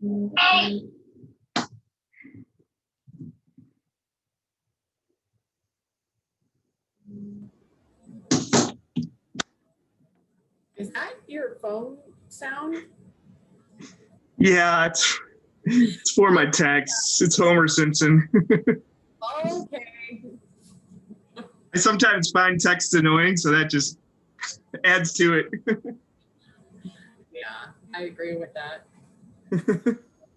Is that your phone sound? Yeah, it's for my texts. It's Homer Simpson. Okay. I sometimes find texts annoying, so that just adds to it. Yeah, I agree with that.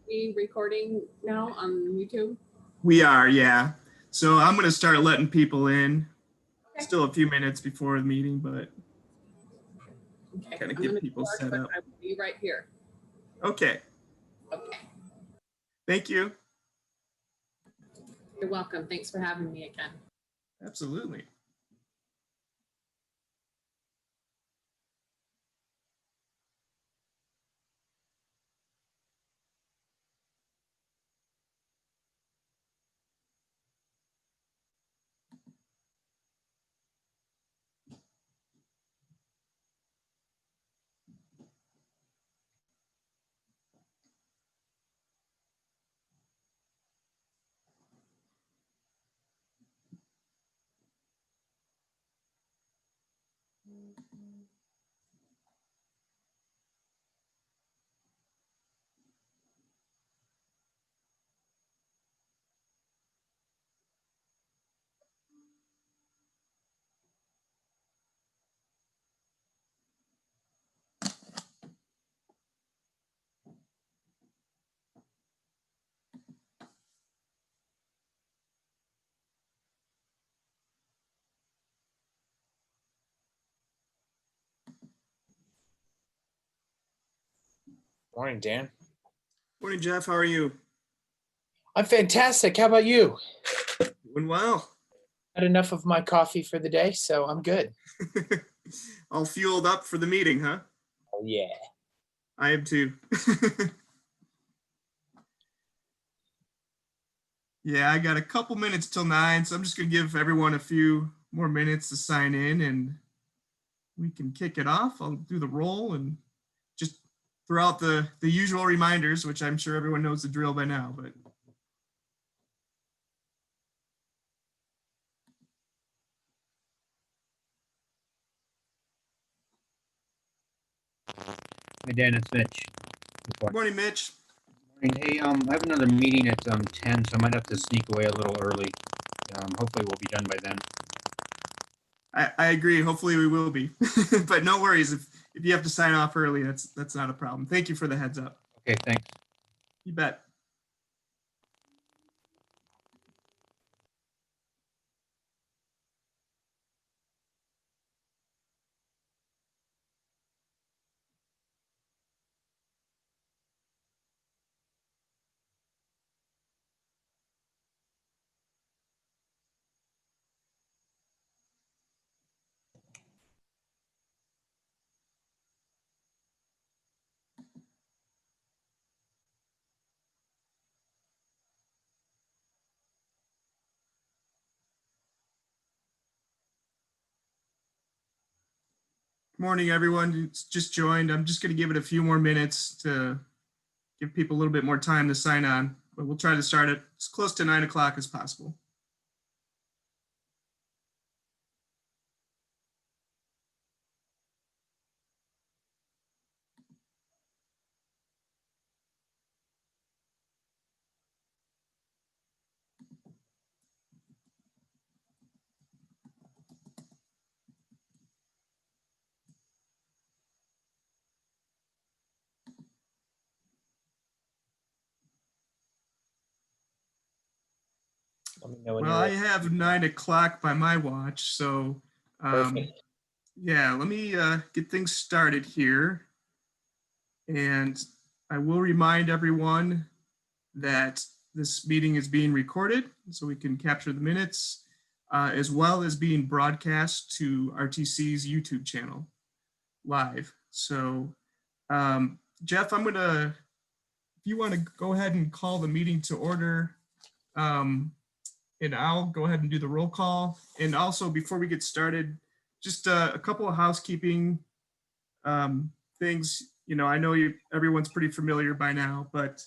We recording now on YouTube? We are, yeah. So I'm going to start letting people in. Okay. Still a few minutes before the meeting, but Okay. kind of I'm get gonna people start, set but up. I will be right here. Okay. Okay. Thank you. You're welcome. Thanks for having me again. Absolutely. Morning, Dan. Morning, Jeff. How are you? I'm fantastic. How about you? Doing well. Had enough of my coffee for the day, so I'm good. All fueled up for the meeting, huh? Oh, yeah. I am too. Yeah, I got a couple minutes till 9, so I'm just going to give everyone a few more minutes to sign in and we can kick it off. I'll do the roll and just throw out the usual reminders, which I'm sure everyone knows the drill by now, but Hey Dan, it's Mitch. good morning, Mitch. Morning. Hey, I have another meeting at 10, so I might have to sneak away a little early. Hopefully we'll be done by then. I agree. Hopefully we will be, but no worries. If you have to sign off early, that's not a problem. Thank you for the heads up. Okay, thanks. You bet. Morning, everyone who's just joined. I'm just going to give it a few more minutes to give people a little bit more time to sign on, but we'll try to start it as close to 9 o'clock as possible. Let me know when Well, you're I ready. have 9 o'clock by my watch, so Perfect. yeah, let me get things started here. And I will remind everyone that this meeting is being recorded so we can capture the minutes, as well as being broadcast to RTC's YouTube channel live. So Jeff, I'm gonna, if you want to go ahead and call the meeting to order, and I'll go ahead and do the roll call. And also, before we get started, just a couple of housekeeping things. You know, I know everyone's pretty familiar by now, but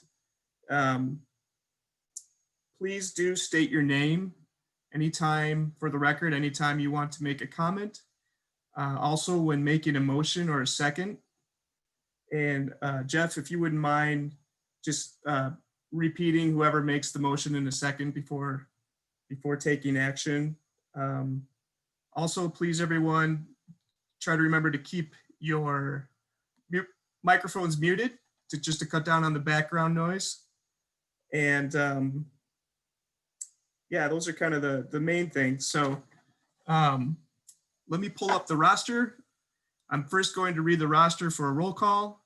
Please do state your name anytime, for the record, anytime you want to make a comment. Also, when making a motion or a second. And Jeff, if you wouldn't mind just repeating whoever makes the motion in a second before taking action. Also, please, everyone, try to remember to keep your microphones muted just to cut down on the background noise. And yeah, those are kind of the main things. So let me pull up the roster. I'm first going to read the roster for a roll call,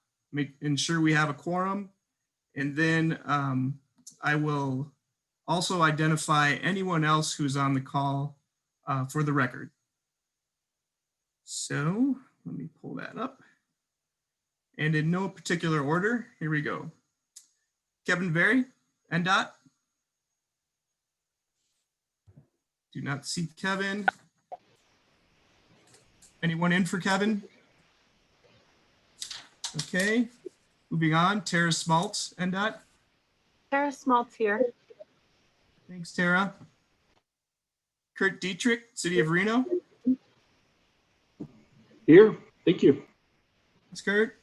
ensure we have a quorum, and then I will also identify anyone else who's on the call for the record. So let me pull that up. And in no particular order, here we go. Kevin Very, NDOT. Do not see Kevin. Anyone in for Kevin? Okay, moving on. Tara Smaltz, NDOT. Tara Smaltz here. Thanks, Tara. Kurt Dietrich, City of Reno. Here, thank you. Thanks, Kurt.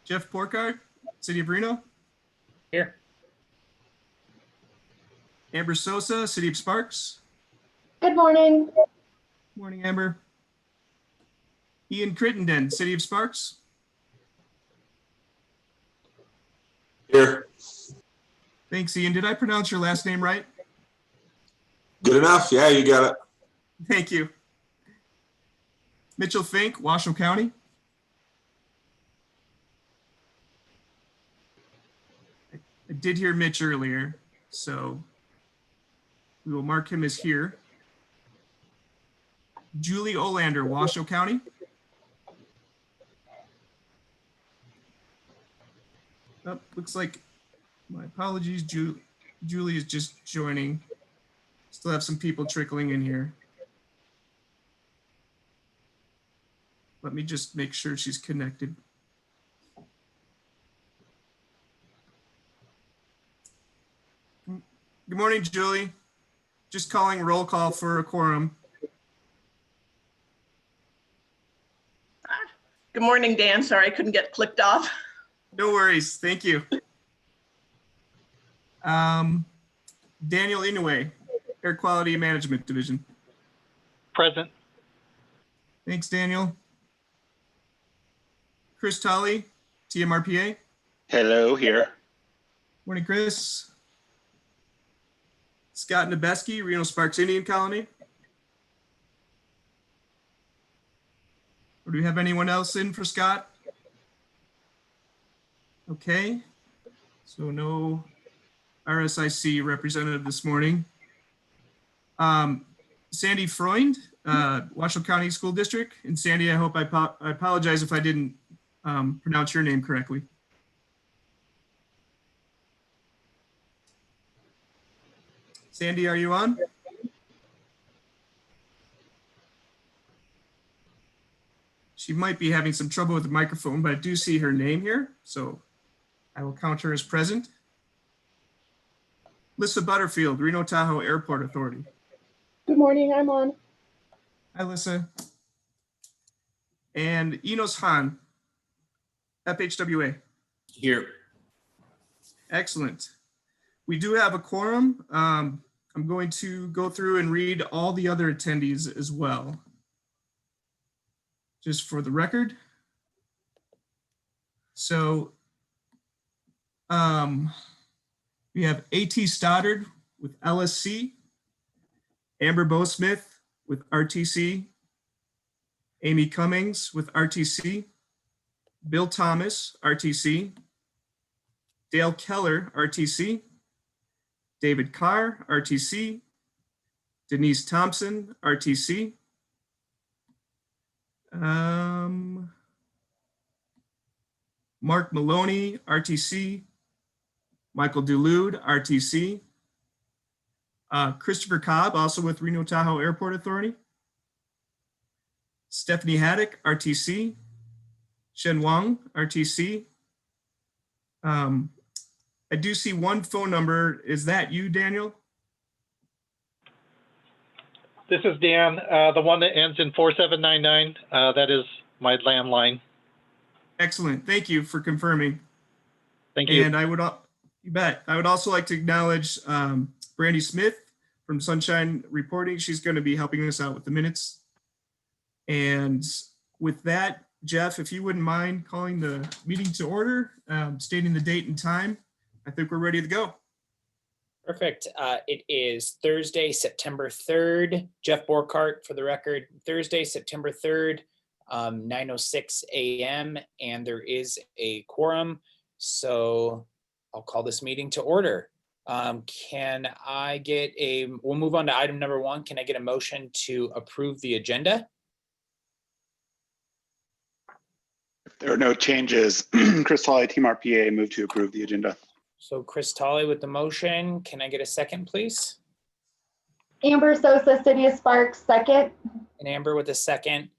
Jeff Porkard, City of Reno. Here. Amber Sosa, City of Sparks. Good morning. Morning, Amber. Ian Crittenden, City of Sparks. Here. Thanks, Ian. Did I pronounce your last name right? Good enough. Yeah, you got it. Thank you. Mitchell Fink, Washoe County. I did hear Mitch earlier, so we will mark him as here. Julie Olander, Washoe County. Oh, looks like, my apologies, Julie is just joining. Still have some people trickling in here. Let me just make sure she's connected. Good morning, Julie. Just calling roll call for a quorum. Good morning, Dan. Sorry, I couldn't get clicked off. No worries. Thank you. Daniel Inouye, Air Quality Management Division. Present. Thanks, Daniel. Chris Tully, TMRPA. Hello, here. Morning, Chris. Scott Nebeski, Reno Sparks Indian Colony. Or do we have anyone else in for Scott? Okay, so no RSIC representative this morning. Sandy Freund, Washoe County School District. And Sandy, I hope I apologize if I didn't pronounce your name correctly. Sandy, are you on? She might be having some trouble with the microphone, but I do see her name here, so I will count her as present. Lissa Butterfield, Reno Tahoe Airport Authority. Good morning, I'm on. Hi, Lissa. And Enos Han, FHWA. Here. Excellent. We do have a quorum. I'm going to go through and read all the other attendees as well. Just for the record. So we have A.T. Stoddard with LSC, Amber Bowsmith with RTC, Amy Cummings with RTC, Bill Thomas, RTC, Dale Keller, RTC, David Carr, RTC, Denise Thompson, RTC, Mark Maloney, RTC, Michael Dulude, RTC, Christopher Cobb, also with Reno Tahoe Airport Authority, Stephanie Haddock, RTC, Shen Wang, RTC, I do see one phone number. Is that you, Daniel? This is Dan, the one that ends in 4799. That is my landline. Excellent. Thank you for confirming. Thank you. And you bet. I would also like to acknowledge Brandy Smith from Sunshine Reporting. She's going to be helping us out with the minutes. And with that, Jeff, if you wouldn't mind calling the meeting to order, stating the date and time, I think we're ready to go. Perfect. It is Thursday, September 3rd. Jeff Borkart, for the record, Thursday, September 3rd, 9:06 a.m. And there is a quorum. So I'll call this meeting to order. Can I get we'll move on to item number 1. Can I get a motion to approve the agenda? If there are no changes, Chris Hawley, Team RPA, move to approve the agenda. So Chris Tolley with the motion. Can I get a second, please? Amber Sosa, City of Sparks, second. And Amber with a second.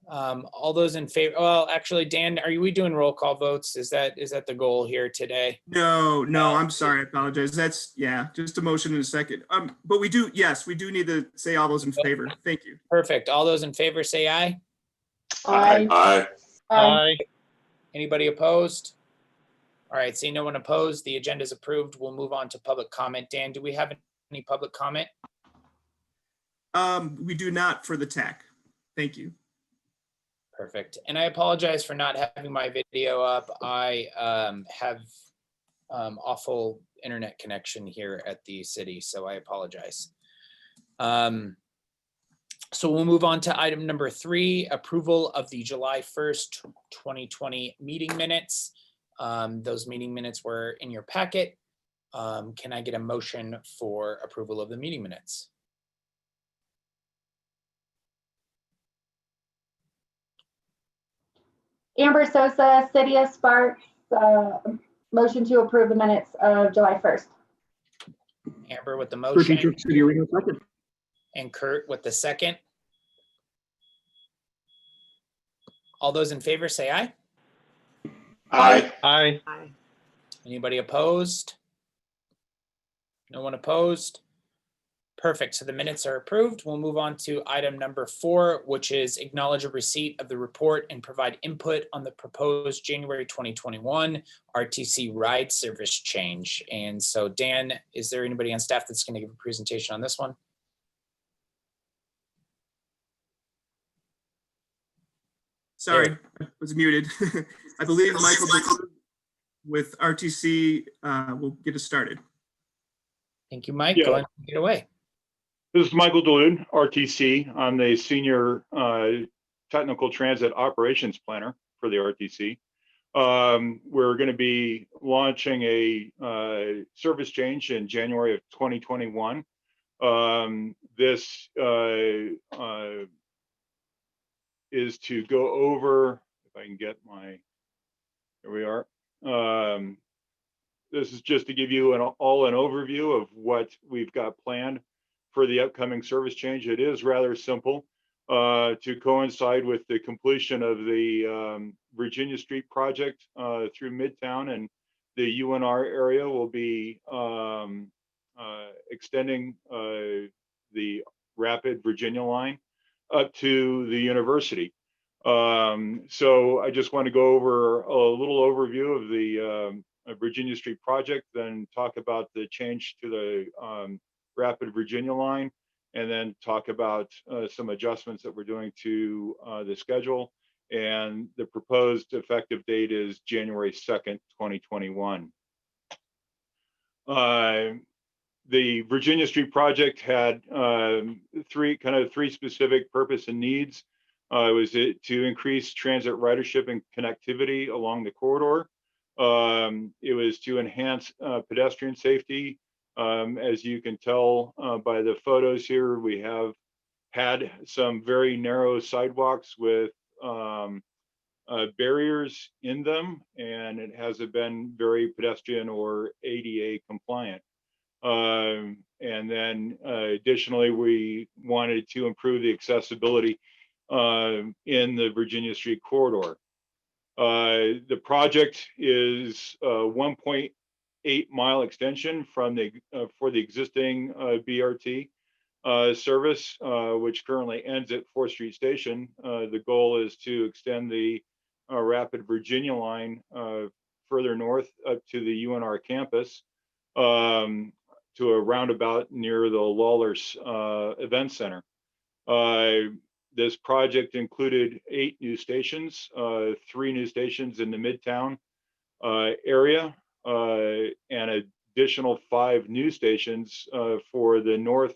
All those in favor, well, actually, Dan, are we doing roll call votes? Is that the goal here today? No, I'm sorry. I apologize. That's, just a motion in a second. But we do need to say all those in favor. Thank you. Perfect. All those in favor say aye. Aye. Aye. Aye. Anybody opposed? All right, seeing no one opposed, the agenda is approved. We'll move on to public comment. Dan, do we have any public comment? We do not for the TAC. Thank you. Perfect. And I apologize for not having my video up. I have awful internet connection here at the city, so I apologize. So we'll move on to item number 3, approval of the July 1st, 2020 meeting minutes. Those meeting minutes were in your packet. Can I get a motion for approval of the meeting minutes? Amber Sosa, City of Sparks, motion to approve the minutes of July 1st. Amber with the Kurt motion Dietrich, City Arena, second. and Kurt with the second. All those in favor say aye. Aye. Aye. Anybody opposed? No one opposed? Perfect. So the minutes are approved. We'll move on to item number 4, which is acknowledge a receipt of the report and provide input on the proposed January 2021 RTC ride service change. And so Dan, is there anybody on staff that's going to give a presentation on this one? Sorry, I was muted. I believe Michael with RTC will get us started. Thank you, Mike. Yeah. Go ahead and take it away. This is Michael DeLune, RTC. I'm the Senior Technical Transit Operations Planner for the RTC. We're going to be launching a service change in January of 2021. This is to go over, if I can get my, here we are. This is just to give you an overview of what we've got planned for the upcoming service change. It is rather simple to coincide with the completion of the Virginia Street project through Midtown, and the UNR area will be extending the rapid Virginia line up to the university. So I just want to go over a little overview of the Virginia Street project, then talk about the change to the rapid Virginia line, and then talk about some adjustments that we're doing to the schedule. And the proposed effective date is January 2nd, 2021. The Virginia Street project had three specific purpose and needs. It was to increase transit ridership and connectivity along the corridor. It was to enhance pedestrian safety. As you can tell by the photos here, we have had some very narrow sidewalks with barriers in them, and it hasn't been very pedestrian or ADA compliant. And then additionally, we wanted to improve the accessibility in the Virginia Street corridor. The project is $1.8 8-mile extension from the for the existing BRT service, which currently ends at 4th Street Station. The goal is to extend the Rapid Virginia line further north up to the UNR campus, to a roundabout near the Lawlers Event Center. This project included 8 new stations, 3 new stations in the Midtown area, and additional 5 new stations for the north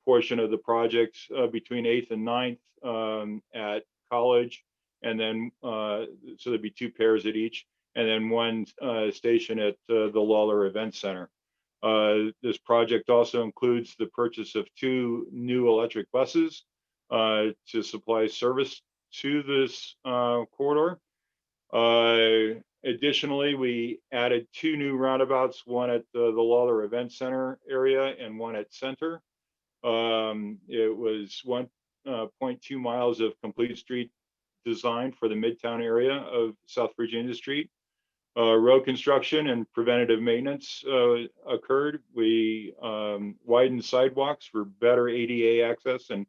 portion of the project between 8th and 9th at College, and then so there'd be 2 pairs at each, and then 1 station at the Lawler Event Center. This project also includes the purchase of 2 new electric buses to supply service to this corridor. Additionally, we added 2 new roundabouts, one at the Lawler Event Center area and one at Center. It was 1.2 miles of complete street design for the Midtown area of South Virginia Street. Road construction and preventative maintenance occurred. We widened sidewalks for better ADA access and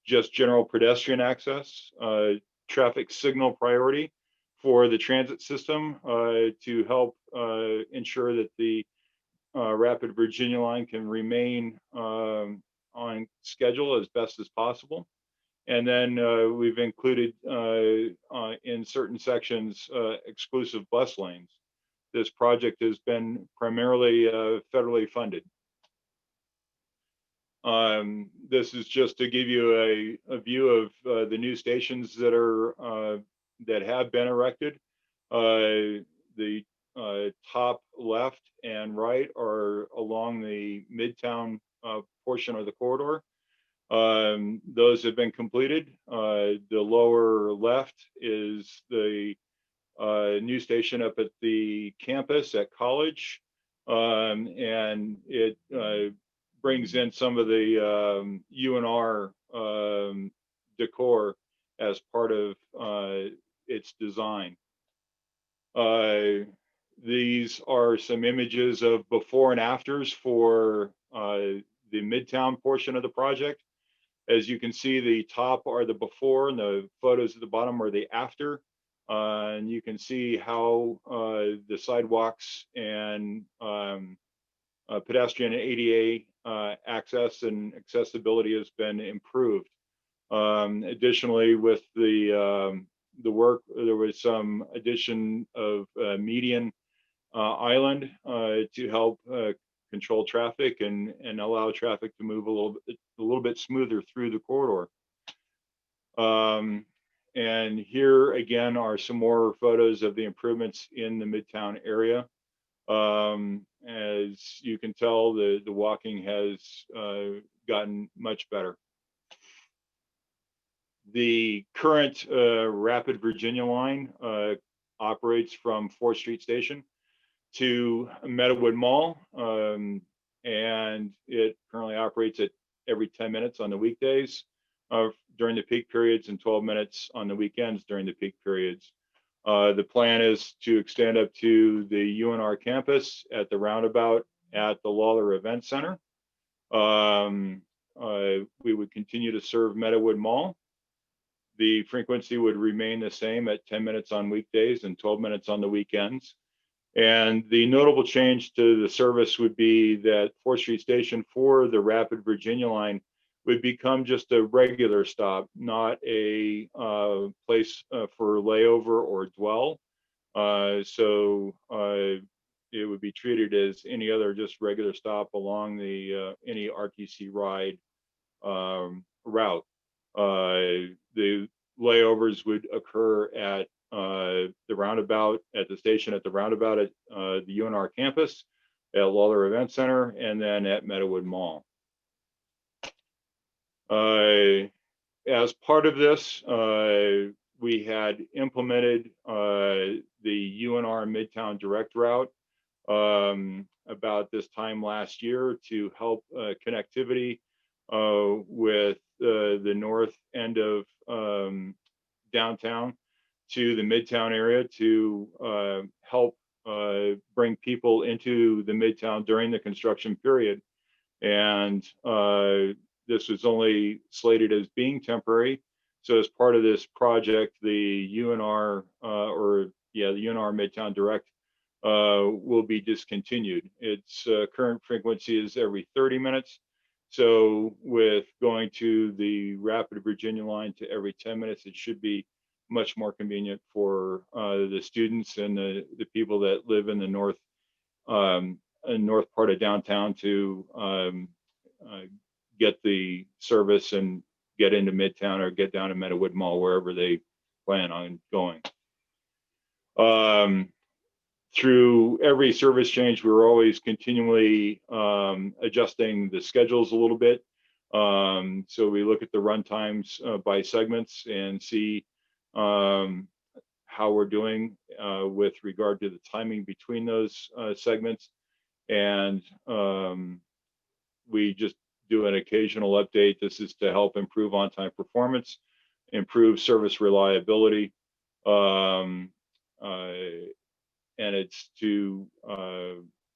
just general pedestrian access. Traffic signal priority for the transit system to help ensure that the Rapid Virginia line can remain on schedule as best as possible. And then we've included in certain sections exclusive bus lanes. This project has been primarily federally funded. This is just to give you a view of the new stations that are that have been erected. The top left and right are along the Midtown portion of the corridor. Those have been completed. The lower left is the new station up at the campus at College, and it brings in some of the UNR decor as part of its design. These are some images of before and afters for the Midtown portion of the project. As you can see, the top are the before and the photos at the bottom are the after. And you can see how the sidewalks and pedestrian and ADA access and accessibility has been improved. Additionally, with the work, there was some addition of median island to help control traffic and allow traffic to move a little bit smoother through the corridor. And here again are some more photos of the improvements in the Midtown area. As you can tell, the walking has gotten much better. The current Rapid Virginia line operates from 4th Street Station to Meadowood Mall, and it currently operates at every 10 minutes on the weekdays during the peak periods and 12 minutes on the weekends during the peak periods. The plan is to extend up to the UNR campus at the roundabout at the Lawler Event Center. We would continue to serve Meadowood Mall. The frequency would remain the same at 10 minutes on weekdays and 12 minutes on the weekends. And the notable change to the service would be that 4th Street Station for the Rapid Virginia line would become just a regular stop, not a place for layover or dwell. So it would be treated as any other just regular stop along the any RTC ride route. The layovers would occur at the roundabout at the station at the roundabout at the UNR campus, at Lawler Event Center, and then at Meadowood Mall. As part of this, we had implemented the UNR-Midtown direct route about this time last year to help connectivity with the north end of downtown to the Midtown area to help bring people people into the Midtown during the construction period. And this was only slated as being temporary. So as part of this project, the UNR the UNR-Midtown Direct will be discontinued. Its current frequency is every 30 minutes. So with going to the Rapid Virginia line to every 10 minutes, it should be much more convenient for the students and the people that live in the north part of downtown to get the service and get into Midtown or get down to Meadowood Mall, wherever they plan on going. Through every service change, we're always continually adjusting the schedules a little bit. So we look at the run times by segments and see how we're doing with regard to the timing between those segments. And we just do an occasional update. This is to help improve on-time performance, improve service reliability, and it's to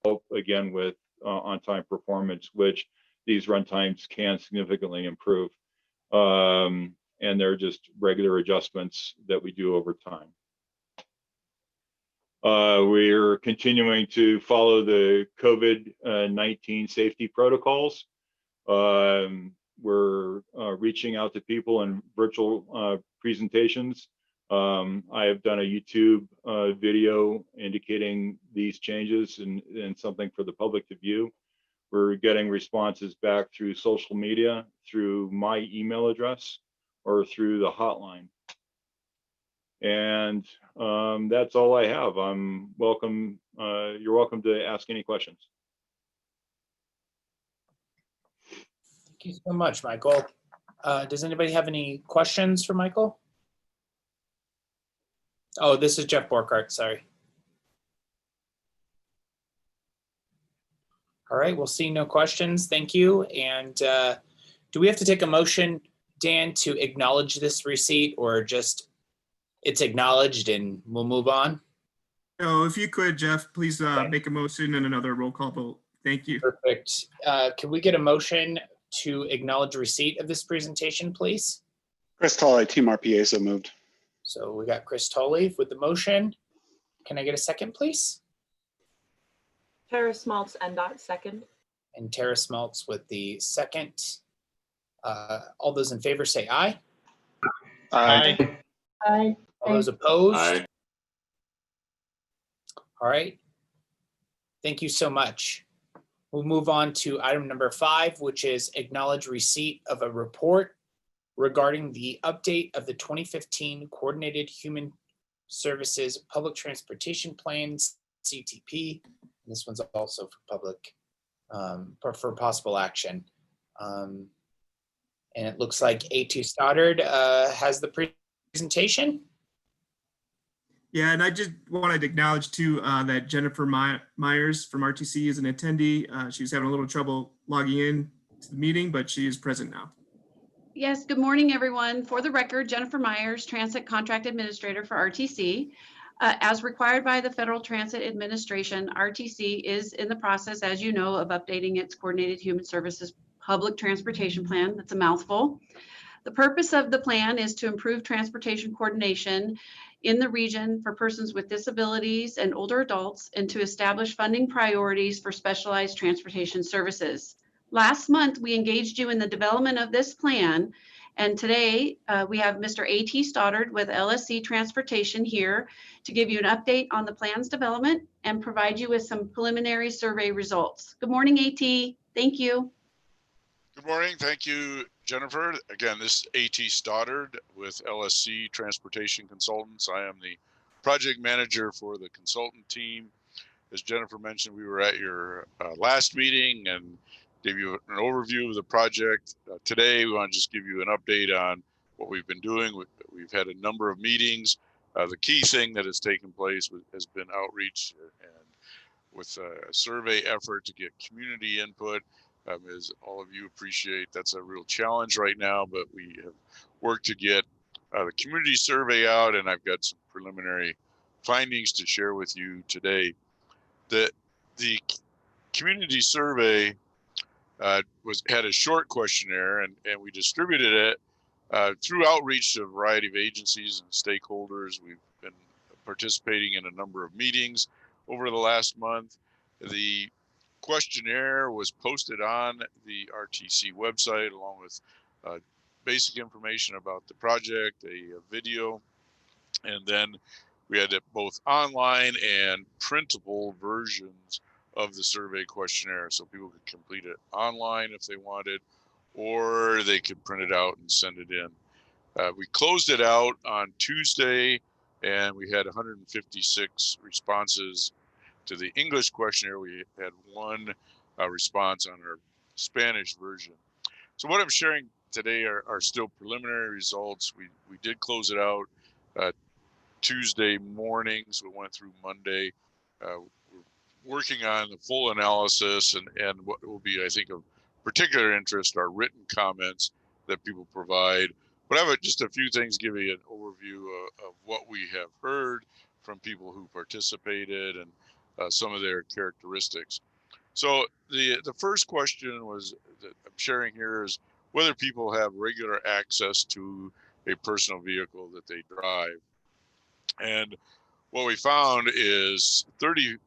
help again with on-time performance, which these run times can significantly improve. And they're just regular adjustments that we do over time. We're continuing to follow the COVID-19 safety protocols. We're reaching out to people in virtual presentations. I have done a YouTube video indicating these changes and something for the public to view. We're getting responses back through social media, through my email address, or through the hotline. And that's all I have. I'm welcome. You're welcome to ask any questions. Thank you so much, Michael. Does anybody have any questions for Michael? Oh, this is Jeff Borkart, sorry. All right, we'll see no questions. Thank you. And do we have to take a motion, Dan, to acknowledge this receipt, or just it's acknowledged and we'll move on? Oh, if you could, Jeff, please make a motion and another roll call vote. Thank you. Perfect. Can we get a motion to acknowledge receipt of this presentation, please? Chris Tolley, Team RPA, so moved. So we got Chris Tolley with the motion. Can I get a second, please? Tara Smaltz, NDOT, second. And Tara Smaltz with the second. All those in favor say aye. Aye. Aye. All those opposed? Aye. All right. Thank you so much. We'll move on to item number 5, which is acknowledge receipt of a report regarding the update of the 2015 Coordinated Human Services Public Transportation Plans, CTP. This one's also for public, for possible action. And it looks like A.T. Stoddard has the presentation. Yeah, and I just wanted to acknowledge too that Jennifer Myers from RTC is an attendee. She was having a little trouble logging in to the meeting, but she is present now. Yes, good morning, everyone. For the record, Jennifer Myers, Transit Contract Administrator for RTC. As required by the Federal Transit Administration, RTC is in the process, as you know, of updating its Coordinated Human Services Public Transportation Plan. That's a mouthful. The purpose of the plan is to improve transportation coordination in the region for persons with disabilities and older adults, and to establish funding priorities for specialized transportation services. Last month, we engaged you in the development of this plan, and today we have Mr. A.T. Stoddard with LSC Transportation here to give you an update on the plan's development and provide you with some preliminary survey results. Good morning, A.T. Thank you. Good morning. Thank you, Jennifer. Again, this is A.T. Stoddard with LSC Transportation Consultants. I am the project manager for the consultant team. As Jennifer mentioned, we were at your last meeting and gave you an overview of the project. Today, we want to just give you an update on what we've been doing. We've had a number of meetings. The key thing that has taken place has been outreach and with a survey effort to get community input. As all of you appreciate, that's a real challenge right now, but we have worked to get the community survey out, and I've got some preliminary findings to share with you today. The the community survey had a short questionnaire, and we distributed it through outreach to a variety of agencies and stakeholders. We've been participating in a number of meetings over the last month. The questionnaire was posted on the RTC website along with basic information about the project, a video, and then we had both online and printable versions of the survey questionnaire, so people could complete it online if they wanted, or they could print it out and send it in. We closed it out on Tuesday, and we had 156 responses to the English questionnaire. We had one response on our Spanish version. So what I'm sharing today are still preliminary results. We did close it out Tuesday morning, so we went through Monday. We're working on the full analysis, and what will be, I think, of particular interest are written comments that people provide. But I have just a few things, give you an overview of what we have heard from people who participated and some of their characteristics. So the first question was that I'm sharing here is whether people have regular access to a personal vehicle that they drive. And what we found is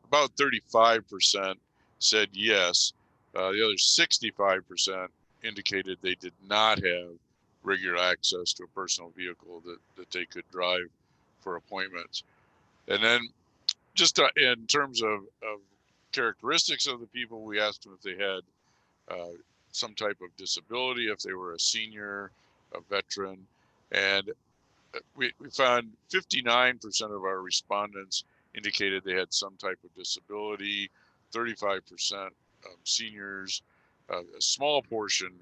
about 35% said yes. The other 65% indicated they did not have regular access to a personal vehicle that they could drive for appointments. And then just in terms of characteristics of the people, we asked them if they had some type of disability, if they were a senior, a veteran, and we found 59% of our respondents indicated they had some type of disability, 35% seniors, a small portion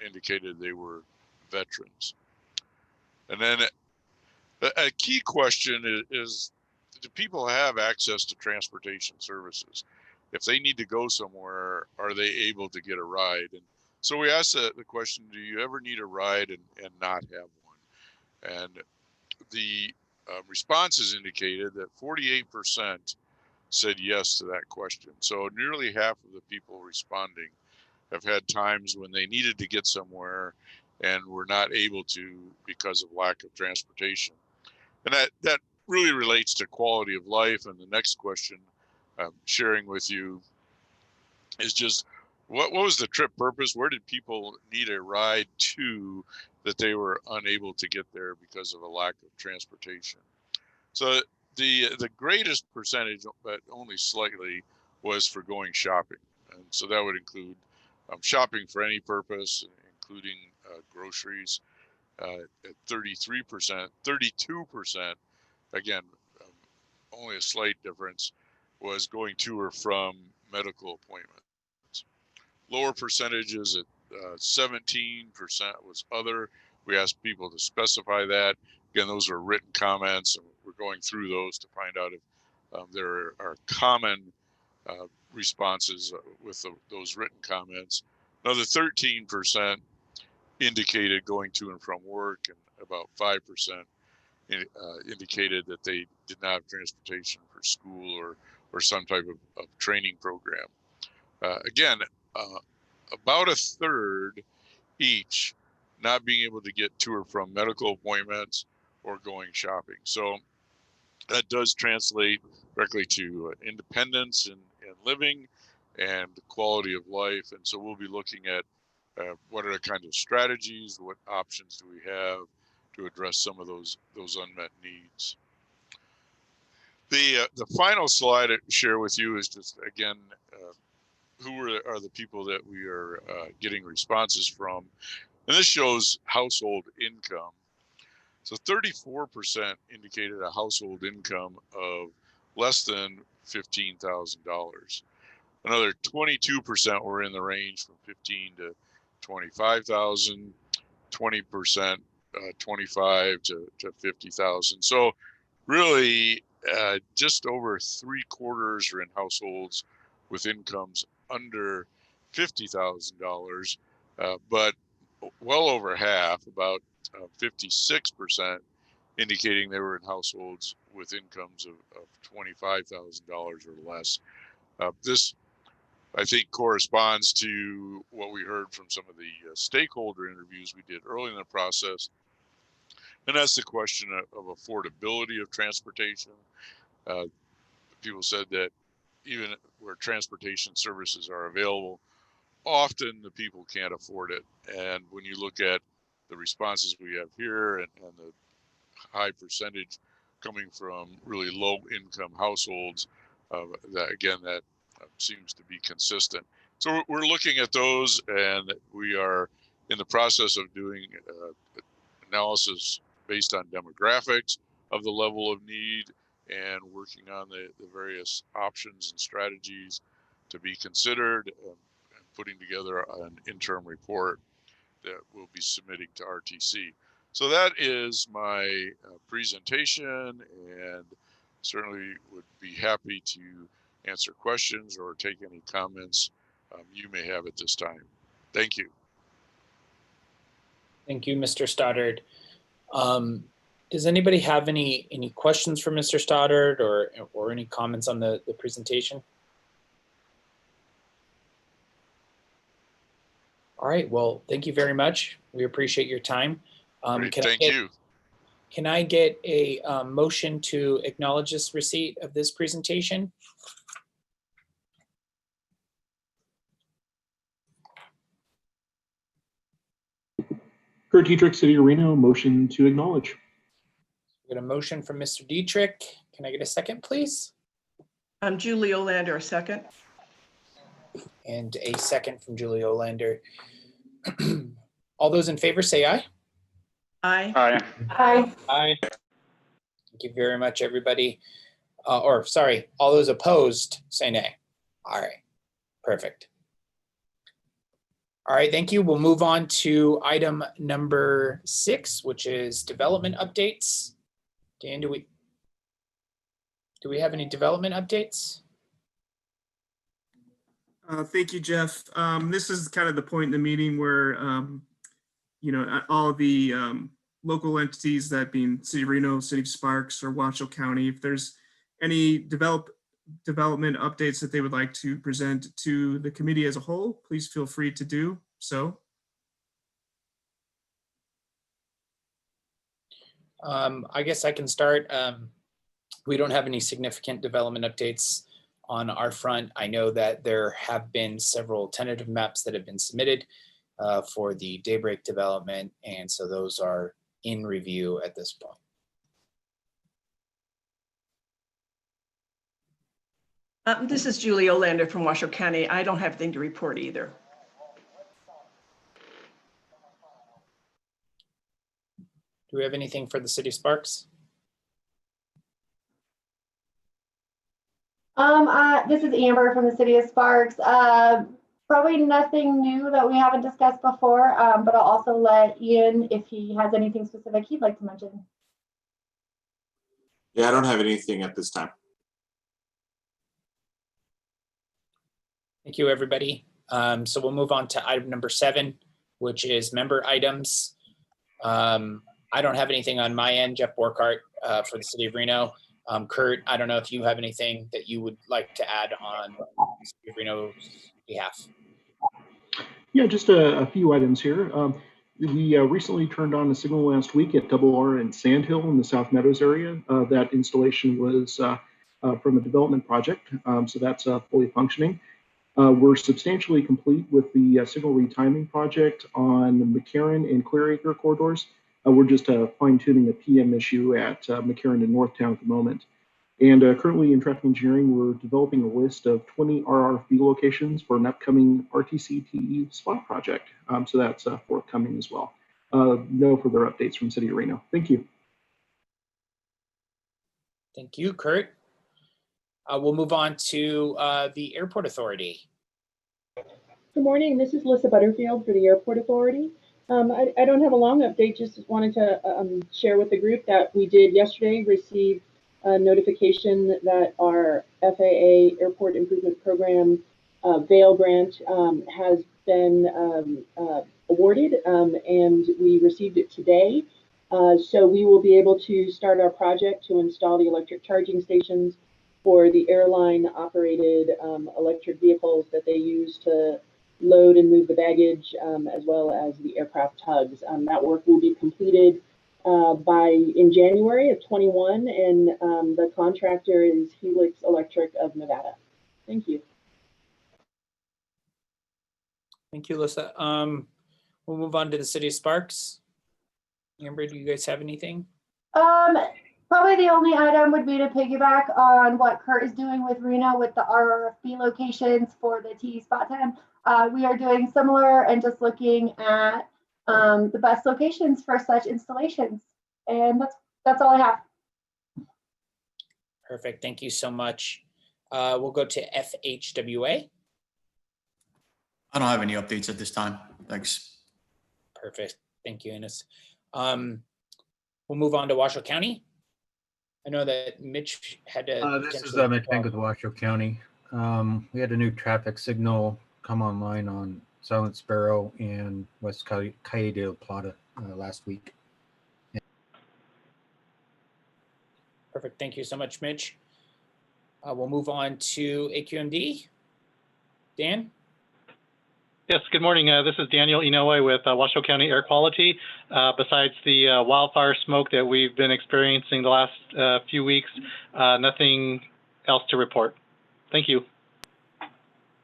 indicated they were veterans. And then a key question is, do people have access to transportation services? If they need to go somewhere, are they able to get a ride? And so we asked the question, do you ever need a ride and not have one? And the responses indicated that 48% said yes to that question. So nearly half of the people responding have had times when they needed to get somewhere and were not able to because of lack of transportation. And that really relates to quality of life. And the next question I'm sharing with you is just what was the trip purpose? Where did people need a ride to that they were unable to get there because of a lack of transportation? So the greatest percentage, but only slightly, was for going shopping. And so that would include shopping for any purpose, including groceries, at 33%, 32%, again, only a slight difference, was going to or from medical appointments. Lower percentages at 17% was other. We asked people to specify that. Again, those are written comments, and we're going through those to find out if there are common responses with those written comments. Another 13% indicated going to and from work, and about 5% indicated that they did not have transportation for school or some type of training program. Again, about a third each not being able to get to or from medical appointments or going shopping. So that does translate directly to independence in living and quality of life. And so we'll be looking at what are the kind of strategies, what options do we have to address some of those unmet needs. The final slide I share with you is just, again, who are the people that we are getting responses from. And this shows household income. So 34% indicated a household income of less than $15,000. Another 22% were in the range from 15 to 25,000, 20%, 25 to 50,000. So really just over 3/4 are in households with incomes under $50,000, but well over half, about 56%, indicating they were in households with incomes of $25,000 or less. This, I think, corresponds to what we heard from some of the stakeholder interviews we did early in the process. And that's the question of affordability of transportation. People said that even where transportation services are available, often the people can't afford it. And when you look at the responses we have here and the high percentage coming from really low income households, that seems to be consistent. So we're looking at those, and we are in the process of doing analysis based on demographics of the level of need and working on the various options and strategies to be considered, and putting together an interim report that we'll be submitting to RTC. So that is my presentation, and certainly would be happy to answer questions or take any comments you may have at this time. Thank you. Thank you, Mr. Stoddard. Does anybody have any questions for Mr. Stoddard or any comments on the presentation? All right, well, thank you very much. We appreciate your time. Great, thank you. Can I get a motion to acknowledge this receipt of this presentation? Kurt Dietrich, City of Reno, motion to acknowledge. Get a motion from Mr. Dietrich. Can I get a second, please? I'm Julie Olander, a second. And a second from Julie Olander. All those in favor say aye. Aye. Aye. Aye. Aye. Thank you very much, everybody. Or sorry, all those opposed say nay. All right, perfect. All right, thank you. We'll move on to item number 6, which is development updates. Dan, do we have any development updates? Thank you, Jeff. This is kind of the point in the meeting where, all the local entities, that being City of Reno, City of Sparks, or Washoe County, if there's any development updates that they would like to present to the committee as a whole, please feel free to do so. I guess I can start. We don't have any significant development updates on our front. I know that there have been several tentative maps that have been submitted for the Daybreak development, and so those are in review at this point. This is Julie Olander from Washoe County. I don't have anything to report either. Do we have anything for the City of Sparks? This is Amber from the City of Sparks. Probably nothing new that we haven't discussed before, but I'll also let Ian, if he has anything specific he'd like to mention. Yeah, I don't have anything at this time. Thank you, everybody. So we'll move on to item number 7, which is member items. I don't have anything on my end. Jeff Borkart for the City of Reno. Kurt, I don't know if you have anything that you would like to add on the City of Reno's behalf. Yeah, just a few items here. We recently turned on a signal last week at R and Sandhill in the South Meadows area. That installation was from a development project, so that's fully functioning. We're substantially complete with the signal retiming project on the McCarran and Clearacre corridors. We're just fine-tuning a PM issue at McCarran and Northtown at the moment. And currently in traffic engineering, we're developing a list of 20 RRF locations for an upcoming RTC TAC spot project. So that's forthcoming as well. No further updates from City of Reno. Thank you. Thank you, Kurt. We'll move on to the Airport Authority. Good morning. This is Lisa Butterfield for the Airport Authority. I don't have a long update, just wanted to share with the group that we did yesterday receive a notification that our FAA Airport Improvement Program VAIL grant has been awarded, and we received it today. So we will be able to start our project to install the electric charging stations for the airline operated electric vehicles that they use to load and move the baggage, as well as the aircraft tugs. That work will be completed in January of 21, and the contractor is Helix Electric of Nevada. Thank you. Thank you, Alyssa. We'll move on to the City of Sparks. Amber, do you guys have anything? Probably the only item would be to piggyback on what Kurt is doing with Reno with the RFP locations for the TE spot time. We are doing similar and just looking at the best locations for such installations. And that's all I have. Perfect. Thank you so much. We'll go to FHWA. I don't have any updates at this time. Thanks. Perfect. Thank you, Ines. We'll move on to Washoe County. I know that Mitch had to. This is Mitch Bank with Washoe County. We had a new traffic signal come online on Silent Sparrow and West Calle de la Plata last week. Perfect. Thank you so much, Mitch. We'll move on to AQMD. Dan? Yes, good morning. This is Daniel Inoue with Washoe County Air Quality. Besides the wildfire smoke that we've been experiencing the last few weeks, nothing else to report. Thank you.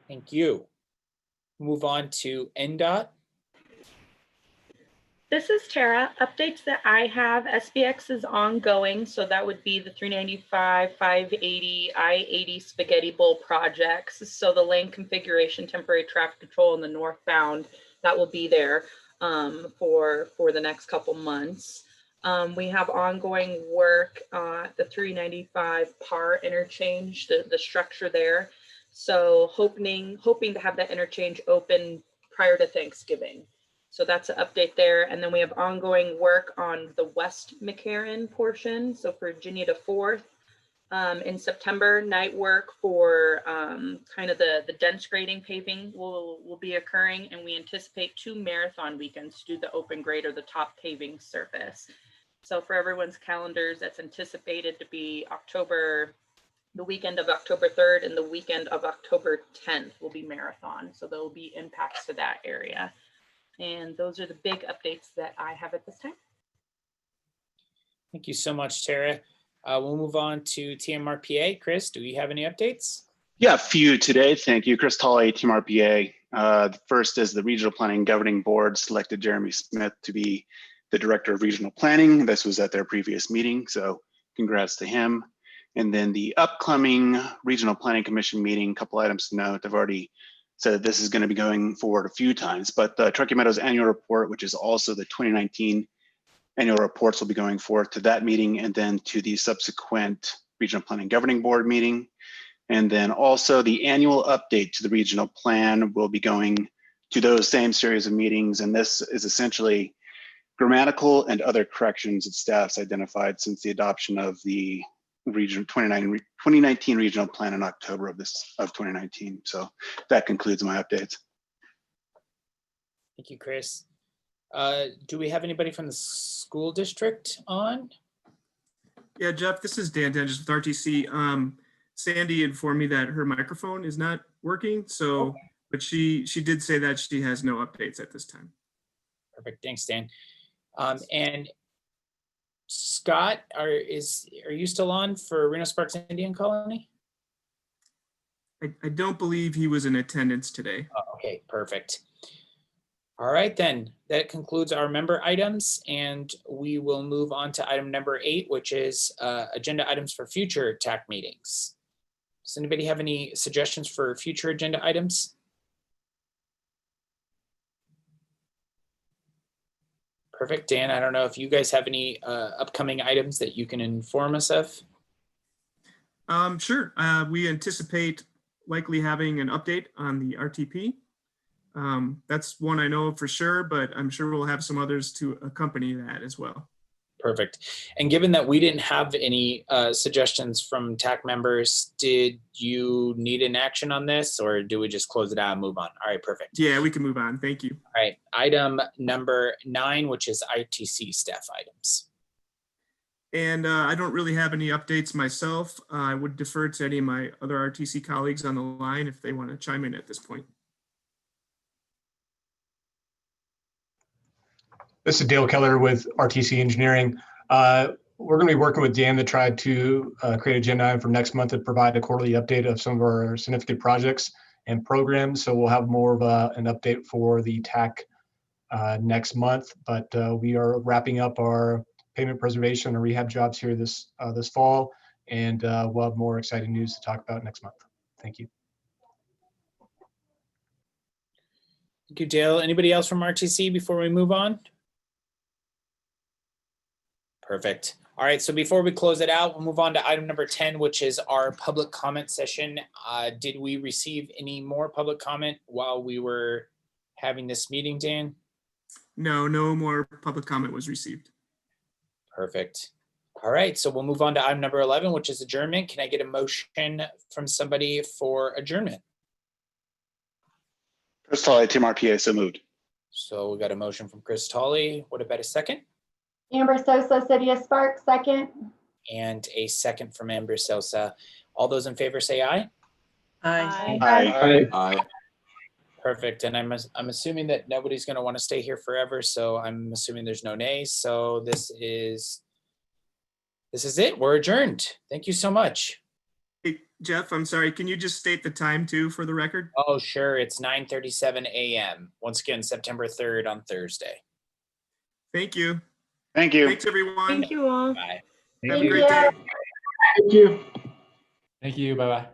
Thank you. Move on to NDOT. This is Tara. Updates that I have, SBX is ongoing. So that would be the 395, 580, I-80 Spaghetti Bowl projects. So the lane configuration, temporary traffic control in the northbound, that will be there for the next couple months. We have ongoing work at the 395 PAR interchange, the structure there. So hoping to have that interchange open prior to Thanksgiving. So that's an update there. And then we have ongoing work on the West McCarran portion. So Virginia to 4th in September, night work for kind of the dense grading paving will be occurring. And we anticipate 2 marathon weekends to do the open grade or the top paving surface. So for everyone's calendars, that's anticipated to be the weekend of October 3rd and the weekend of October 10th will be marathon. So there will be impacts to that area. And those are the big updates that I have at this time. Thank you so much, Tara. We'll move on to TMRPA. Chris, do we have any updates? Yeah, a few today. Thank you. Chris Tolley, TMRPA. The first is the Regional Planning Governing Board selected Jeremy Smith to be the Director of Regional Planning. This was at their previous meeting, so congrats to him. And then the upcoming Regional Planning Commission meeting, a couple items to note. I've already said that this is going to be going forward a few times, but the Truckee Meadows annual report, which is also the 2019 annual reports, will be going forth to that meeting and then to the subsequent Regional Planning Governing Board meeting. And then also the annual update to the regional plan will be going to those same series of meetings. And this is essentially grammatical and other corrections that staff's identified since the adoption of the 2019 regional plan in October of 2019. So that concludes my updates. Thank you, Chris. Do we have anybody from the school district on? Yeah, Jeff, this is Dan Denges with RTC. Sandy informed me that her microphone is not working, so okay. But she did say that she has no updates at this time. Perfect, thanks, Dan. And Scott, are you still on for Reno Sparks Indian Colony? I don't believe he was in attendance today. Oh, okay, perfect. All right, then that concludes our member items, and we will move on to item number 8, which is agenda items for future TAC meetings. Does anybody have any suggestions for future agenda items? Perfect. Dan, I don't know if you guys have any upcoming items that you can inform us of. Sure. We anticipate likely having an update on the RTP. That's one I know for sure, but I'm sure we'll have some others to accompany that as well. Perfect. And given that we didn't have any suggestions from TAC members, did you need an action on this, or do we just close it out and move on? All right, perfect. Yeah, we can move on. Thank you. All right, item number 9, which is ITC staff items. And I don't really have any updates myself. I would defer to any of my other RTC colleagues on the line if they want to chime in at this point. This is Dale Keller with RTC Engineering. We're going to be working with Dan to try to create agenda item for next month to provide a quarterly update of some of our significant projects and programs. So we'll have more of an update for the TAC next month. But we are wrapping up our pavement preservation and rehab jobs here this fall, and we'll have more exciting news to talk about next month. Thank you. Thank you, Dale. Anybody else from RTC before we move on? Perfect. All right, so before we close it out, we'll move on to item number 10, which is our public comment session. Did we receive any more public comment while we were having this meeting, Dan? No, no more public comment was received. Perfect. All right, so we'll move on to item number 11, which is adjournment. Can I get a motion from somebody for adjournment? Chris Tolley, Team RPA, so moved. So we got a motion from Chris Tolley. What about a second? Amber Sosa, City of Sparks, second. And a second from Amber Sosa. All those in favor say aye. Aye. Aye. Aye. Perfect. And I'm assuming that nobody's going to want to stay here forever. So I'm assuming there's no nays. So this is it. We're adjourned. Thank you so much. Hey, Jeff, I'm sorry. Can you just state the time too for the record? Oh, sure. It's 9:37 a.m. Once again, September 3rd on Thursday. Thank you. Thank you. Thanks, everyone. Thank you all. Bye. Have a great day. Thank you. Thank you. Bye-bye.